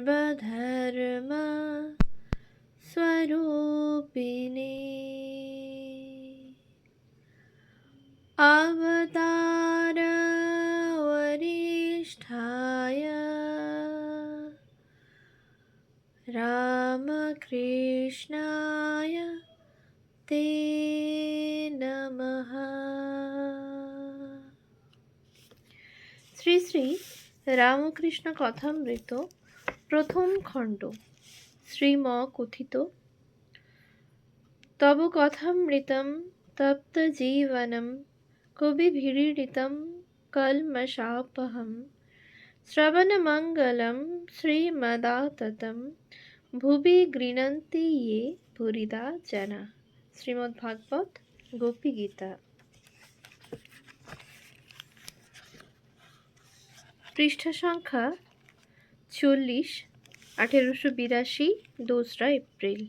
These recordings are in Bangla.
सर्वधर्म स्वरूपिणे अवतार वरिष्ठाय रामकृष्णाय ते नमः। শ্রী শ্রী রামকৃষ্ণ কথামৃত প্রথম খণ্ড। শ্রীম কথিত তব কথামৃতম তপ্ত জীবনম কবিভিড়িতম কলমশাপহম শ্রবণমঙ্গলম শ্রীমদাততম ভুবি গৃণন্তি ये ভুরিদা জনা। শ্রীমদ্ভাগবত গোপী গীতা, পৃষ্ঠা সংখ্যা 40, 1882, 2 এপ্রিল।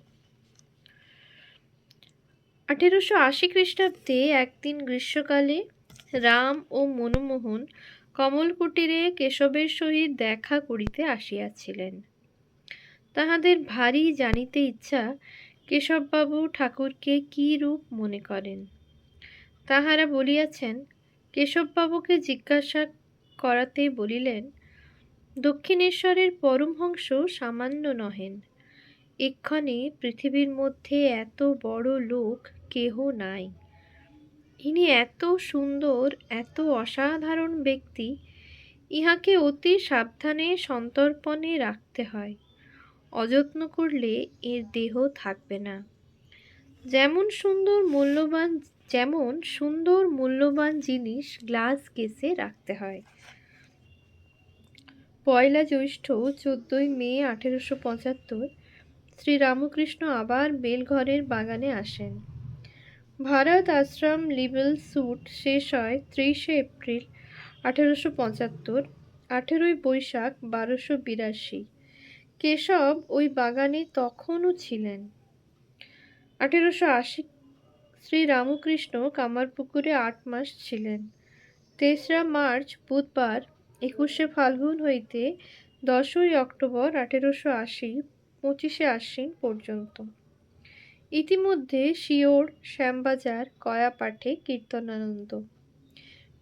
1880 খ্রিস্টাব্দে একদিন গ্রীষ্মকালে রাম ও মনমোহন কমলকুটিরে কেশবের সহিত দেখা করিতে আসিয়াছিলেন। তাহাদের ভারী জানিতে ইচ্ছা কেশববাবু ঠাকুরকে কি রূপ মনে করেন। তাহারা বলিয়াছেন, কেশববাবুকে জিজ্ঞাসা করাতে বলিলেন, দক্ষিণেশ্বরের পরমহংস সামান্য নহেন, এক্ষণে পৃথিবীর মধ্যে এত বড় লোক কেহ নাই। ইনি এত সুন্দর, এত অসাধারণ ব্যক্তি, ইহাকে অতি সাবধানে সন্তর্পণে রাখতে হয়, অযত্ন করলে এর দেহ থাকবে না। যেমন সুন্দর মূল্যবান জিনিস গ্লাস কেসে রাখতে হয়। পয়লা জ্যৈষ্ঠ 14 মে 1875 শ্রীরামকৃষ্ণ আবার বেলঘরের বাগানে আসেন। ভারত আশ্রম লিবেল স্যুট শেষ হয় 30 এপ্রিল 1875, 18 বৈশাখ 1282। কেশব ওই বাগানে তখনও ছিলেন। 1880 শ্রীরামকৃষ্ণ কামারপুকুরে 8 মাস ছিলেন। 3রা মার্চ বুধবার 21শে ফাল্গুন হইতে 10ই অক্টোবর 1880 25শে আশ্বিন পর্যন্ত। ইতিমধ্যে শিওর, শ্যামবাজার, কয়াপাঠে কীর্তনানন্দ।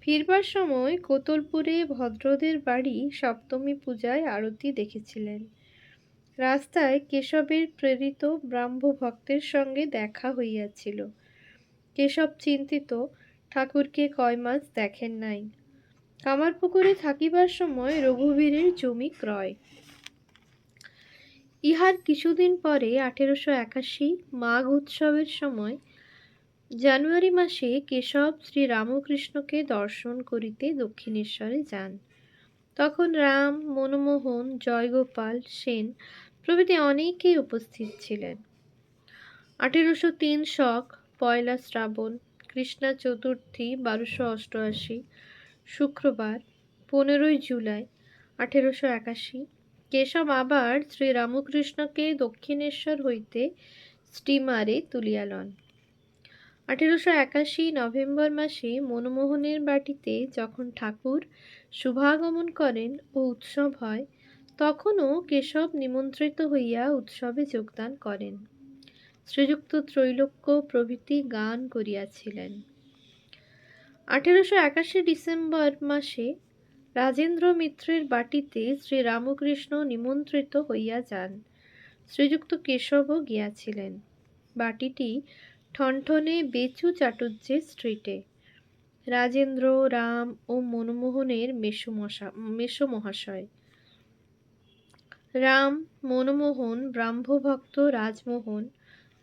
ফিরবার সময় কোতলপুরে ভদ্রদের বাড়ি সপ্তমী পূজায় আরতি দেখেছিলেন। রাস্তায় কেশবের প্রেরিত ব্রাহ্মভক্তের সঙ্গে দেখা হইয়াছিল। কেশব চিন্তিত, ঠাকুরকে কয় মাস দেখেন নাই। কামারপুকুরে থাকিবার সময় রঘুবীরের জমি ক্রয়। ইহার কিছুদিন পরে 1881 মাঘ উৎসবের সময় জানুয়ারি মাসে কেশব শ্রীরামকৃষ্ণকে দর্শন করিতে দক্ষিণেশ্বরে যান। তখন রাম, মনমোহন, জয়গোপাল, সেন প্রভৃতি অনেকেই উপস্থিত ছিলেন। 1803 শক, পয়লা শ্রাবণ, কৃষ্ণা চতুর্থী 1288, শুক্রবার 15ই জুলাই 1881 কেশব আবার শ্রীরামকৃষ্ণকে দক্ষিণেশ্বর হইতে স্টিমারে তুলিয়া লন। 1881 নভেম্বর মাসে মনমোহনের বাটিতে যখন ঠাকুর শুভাগমন করেন ও উৎসব হয়, তখনও কেশব নিমন্ত্রিত হইয়া উৎসবে যোগদান করেন। শ্রীযুক্ত ত্রৈলোক্য প্রভৃতি গান করিয়াছিলেন। 1881 ডিসেম্বর মাসে রাজেন্দ্র মিত্রের বাটিতে শ্রীরামকৃষ্ণ নিমন্ত্রিত হইয়া যান। শ্রীযুক্ত কেশবও গিয়াছিলেন। বাটিটি ঠনঠনে বেচু চাটুজ্জে স্ট্রিটে। রাজেন্দ্র, রাম ও মনমোহনের মেসো মহাশয়। রাম, মনমোহন, ব্রাহ্মভক্ত রাজমোহন,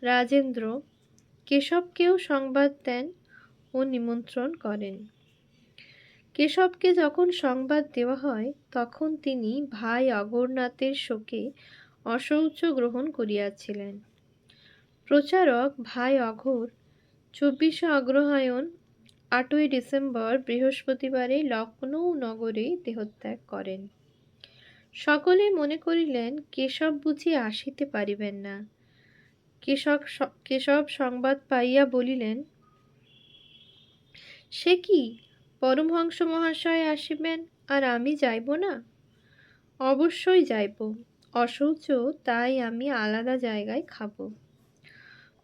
রাজেন্দ্র কেশবকেও সংবাদ দেন ও নিমন্ত্রণ করেন। কেশবকে যখন সংবাদ দেওয়া হয়, তখন তিনি ভাই অগরনাথের শোকে অশৌচ গ্রহণ করিয়াছিলেন। প্রচারক ভাই অঘোর 24শে অগ্রহায়ণ 8ই ডিসেম্বর বৃহস্পতিবারে লখনৌ নগরে দেহত্যাগ করেন। সকলে মনে করিলেন কেশব বুঝি আসিতে পারিবেন না। কেশব সংবাদ পাইয়া বলিলেন, সে কি, পরমহংস মহাশয় আসিবেন আর আমি যাইব না? অবশ্যই যাইব, অশৌচ, তাই আমি আলাদা জায়গায় খাব।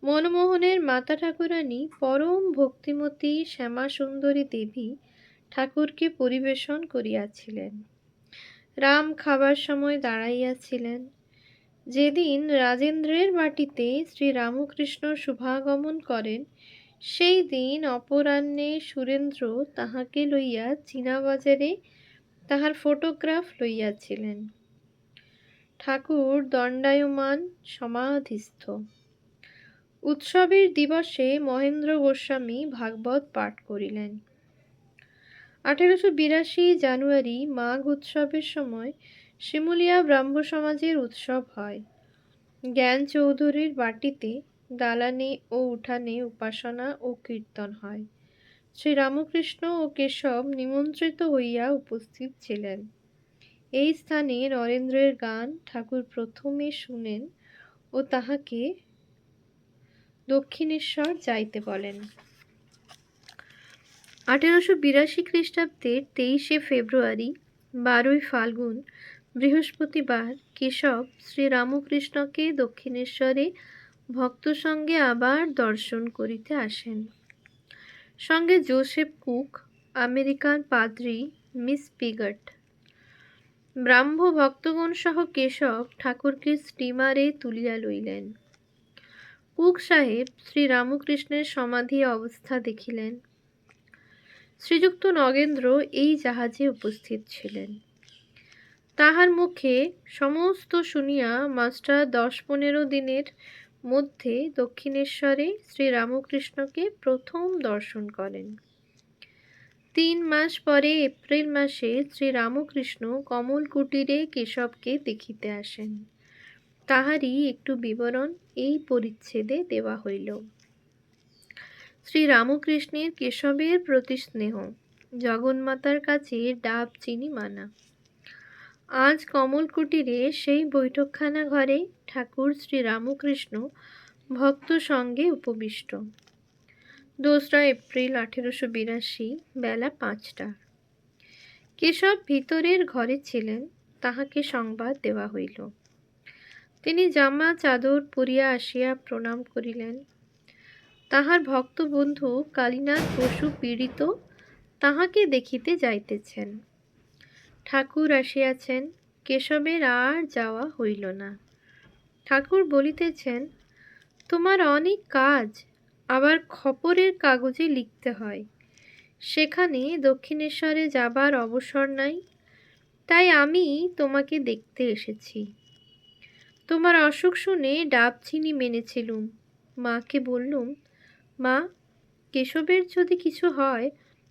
মনমোহনের মাতা ঠাকুরানী পরম ভক্তিমতী শ্যামাসুন্দরী দেবী ঠাকুরকে পরিবেশন করিয়াছিলেন। রাম খাবার সময় দাঁড়াইয়াছিলেন। যেদিন রাজেন্দ্রের বাটিতে শ্রীরামকৃষ্ণ শুভাগমন করেন, সেই দিন অপরাহ্নে সুরেন্দ্র তাহাকে লইয়া চীনাবাজারে তাহার ফটোগ্রাফ লইয়াছিলেন। ঠাকুর দণ্ডায়মান সমাধিস্থ। উৎসবের দিবসে মহেন্দ্র গোস্বামী ভাগবত পাঠ করিলেন। 1882 জানুয়ারি মাঘ উৎসবের সময় শিমুলিয়া ব্রাহ্ম সমাজের উৎসব হয়। জ্ঞান চৌধুরীর বাটিতে দালানে ও উঠানে উপাসনা ও কীর্তন হয়। শ্রীরামকৃষ্ণ ও কেশব নিমন্ত্রিত হইয়া উপস্থিত ছিলেন। এই স্থানে নরেন্দ্রের গান ঠাকুর প্রথমে শুনেন ও তাহাকে দক্ষিণেশ্বর যাইতে বলেন। 1882 খ্রিস্টাব্দের 23 ফেব্রুয়ারি 12 ফাল্গুন বৃহস্পতিবার কেশব শ্রীরামকৃষ্ণকে দক্ষিণেশ্বরে ভক্ত সঙ্গে আবার দর্শন করিতে আসেন। সঙ্গে জোসেফ কুক, আমেরিকান পাদ্রী মিস পিগট, ব্রাহ্ম ভক্তগণ সহ কেশব ঠাকুরকে স্টিমারে তুলিয়া লইলেন। কুক সাহেব শ্রীরামকৃষ্ণের সমাধি অবস্থা দেখিলেন। শ্রীযুক্ত নগেন্দ্র এই জাহাজে উপস্থিত ছিলেন। তাহার মুখে সমস্ত শুনিয়া মাস্টার 10-15 দিনের মধ্যে দক্ষিণেশ্বরে শ্রীরামকৃষ্ণকে প্রথম দর্শন করেন। 3 মাস পরে এপ্রিল মাসে শ্রীরামকৃষ্ণ কমল কুটিরে কেশবকে দেখিতে আসেন। তাহারই একটু বিবরণ এই পরিচ্ছেদে দেওয়া হইল। শ্রীরামকৃষ্ণের কেশবের প্রতি স্নেহ, জগন্মাতার কাছে ডাব চিনি মানা। আজ কমল কুটিরে সেই বৈঠকখানা ঘরে ঠাকুর শ্রীরামকৃষ্ণ ভক্ত সঙ্গে উপবিষ্ট। 2 এপ্রিল 1882 বেলা 5টা। কেশব ভিতরের ঘরে ছিলেন। তাহাকে সংবাদ দেওয়া হইল। তিনি জামা চাদর পরিয়া আসিয়া প্রণাম করিলেন। তাহার ভক্ত বন্ধু কালীনাথ বসু পীড়িত তাহাকে দেখিতে যাইতেছেন। ঠাকুর আসিয়াছেন। কেশবের আর যাওয়া হইল না। ঠাকুর বলিতেছেন, তোমার অনেক কাজ, আবার খবরের কাগজে লিখতে হয়, সেখানে দক্ষিণেশ্বরে যাবার অবসর নাই, তাই আমি তোমাকে দেখতে এসেছি। তোমার অসুখ শুনে ডাব চিনি মেনেছিলুম। মাকে বললুম, মা, কেশবের যদি কিছু হয়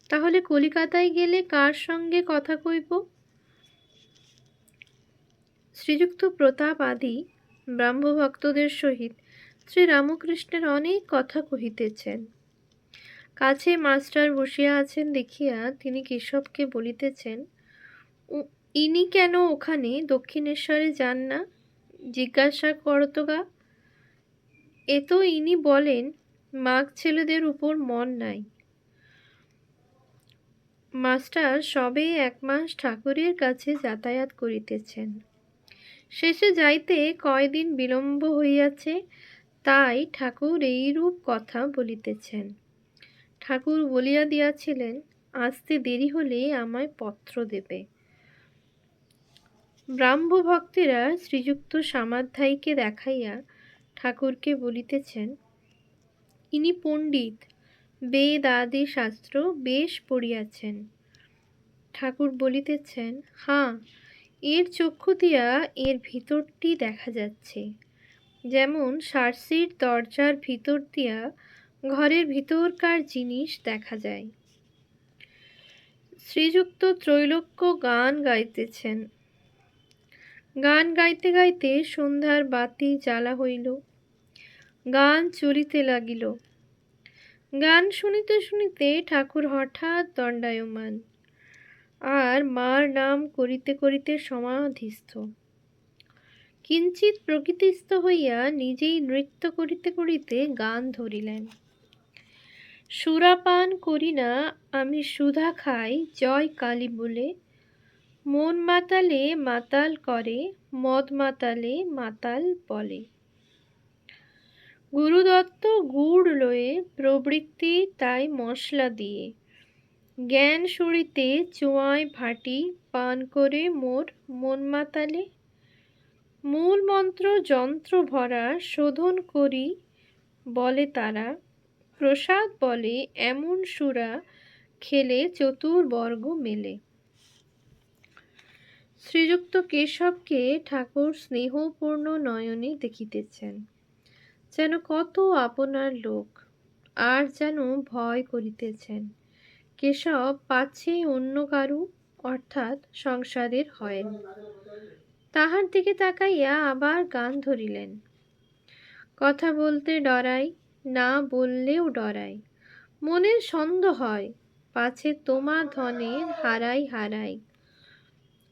তাহলে কলিকাতায় গেলে কার সঙ্গে কথা কইব? শ্রীযুক্ত প্রতাপ আদি ব্রাহ্মভক্তদের সহিত শ্রীরামকৃষ্ণের অনেক কথা কহিতেছেন। কাছে মাস্টার বসিয়া আছেন দেখিয়া তিনি কেশবকে বলিতেছেন, ইনি কেন ওখানে দক্ষিণেশ্বরে যান না, জিজ্ঞাসা করতো গা। এ তো ইনি বলেন মাঘ ছেলেদের উপর মন নাই। মাস্টার সবে 1 মাস ঠাকুরের কাছে যাতায়াত করিতেছেন। শেষে যাইতে কয়দিন বিলম্ব হইয়াছে, তাই ঠাকুর এইরূপ কথা বলিতেছেন। ঠাকুর বলিয়া দিয়াছিলেন, আসতে দেরি হলে আমায় পত্র দেবে। ব্রাহ্ম ভক্তেরা শ্রীযুক্ত সামাধ্যায়ীকে দেখাইয়া ঠাকুরকে বলিতেছেন, ইনি পণ্ডিত, বেদ আদি শাস্ত্র বেশ পড়িয়াছেন। ঠাকুর বলিতেছেন, হাঁ, এর চক্ষু দিয়া এর ভিতরটি দেখা যাচ্ছে, যেমন সার্সির দরজার ভিতর দিয়া ঘরের ভিতরকার জিনিস দেখা যায়। শ্রীযুক্ত ত্রৈলোক্য গান গাইতেছেন। গান গাইতে গাইতে সন্ধ্যার বাতি জ্বালা হইল। গান চলিতে লাগিল। গান শুনিতে শুনিতে ঠাকুর হঠাৎ দণ্ডায়মান, আর মার নাম করিতে করিতে সমাধিস্থ। কিঞ্চিৎ প্রকৃতিস্থ হইয়া নিজেই নৃত্য করিতে করিতে গান ধরিলেন। সুরাপান করি না আমি সুধা খাই জয় কালী বলে, মন মাতালে মাতাল করে, মদ মাতালে মাতাল বলে। গুরুদত্ত গুড় লয়ে প্রবৃত্তি তাই মশলা দিয়ে, জ্ঞান সুরিতে চুয়ায় ভাটি পান করে মোর মন মাতালে। মূল মন্ত্র যন্ত্র ভরা শোধন করি বলে তারা, প্রসাদ বলে এমন সুরা খেলে চতুর্বর্গ মেলে। শ্রীযুক্ত কেশবকে ঠাকুর স্নেহপূর্ণ নয়নে দেখিতেছেন, যেন কত আপনার লোক, আর যেন ভয় করিতেছেন কেশব পাছে অন্য কারু অর্থাৎ সংসারের হয়েন। তাহার দিকে তাকাইয়া আবার গান ধরিলেন। কথা বলতে ডরাই, না বললেও ডরাই, মনের সন্দেহ হয় পাছে তোমা ধনের হারাই হারাই।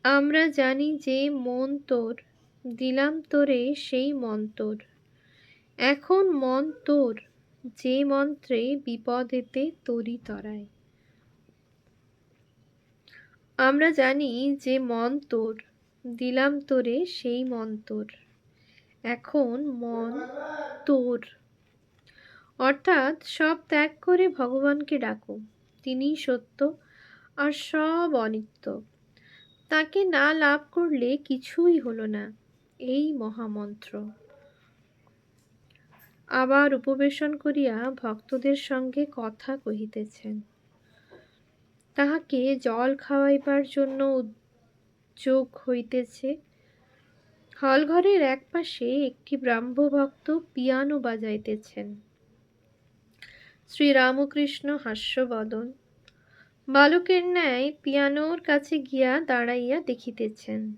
আমরা জানি যে মন তোর, দিলাম তোরে সেই মন্তর, এখন মন তোর, যে মন্ত্রে বিপদেতে তরি তরায়। আমরা জানি যে মন তোর, দিলাম তোরে সেই মন্তর, এখন মন তোর। অর্থাৎ সব ত্যাগ করে ভগবানকে ডাকো, তিনিই সত্য আর সব অনিত্য। তাকে না লাভ করলে কিছুই হলো না, এই মহামন্ত্র। আবার উপবেশন করিয়া ভক্তদের সঙ্গে কথা কহিতেছেন। তাহাকে জল খাওয়াইবার জন্য উদ্যোগ হইতেছে। হলঘরের এক পাশে একটি ব্রাহ্মভক্ত পিয়ানো বাজাইতেছেন। শ্রীরামকৃষ্ণ হাস্যবদন বালকের ন্যায় পিয়ানোর কাছে গিয়া দাঁড়াইয়া দেখিতেছেন।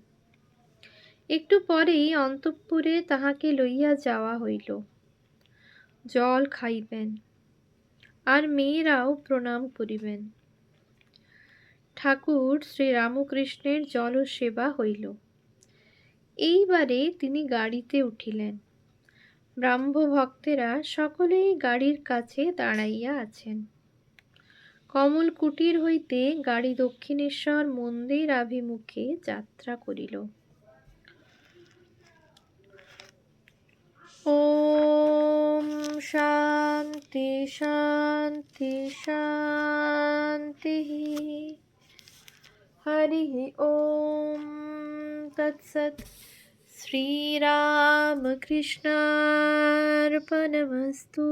একটু পরেই অন্তঃপুরে তাহাকে লইয়া যাওয়া হইল। জল খাইবেন, আর মেয়েরাও প্রণাম করিবেন। ঠাকুর শ্রীরামকৃষ্ণের জলসেবা হইল। এইবারে তিনি গাড়িতে উঠিলেন। ব্রাহ্মভক্তেরা সকলেই গাড়ির কাছে দাঁড়াইয়া আছেন। কমল কুটির হইতে গাড়ি দক্ষিণেশ্বর মন্দির আভিমুখে যাত্রা করিল। ওম শান্তি শান্তি শান্তি। হরি ওম তৎসৎ। শ্রীরামকৃষ্ণার্পণমস্তু।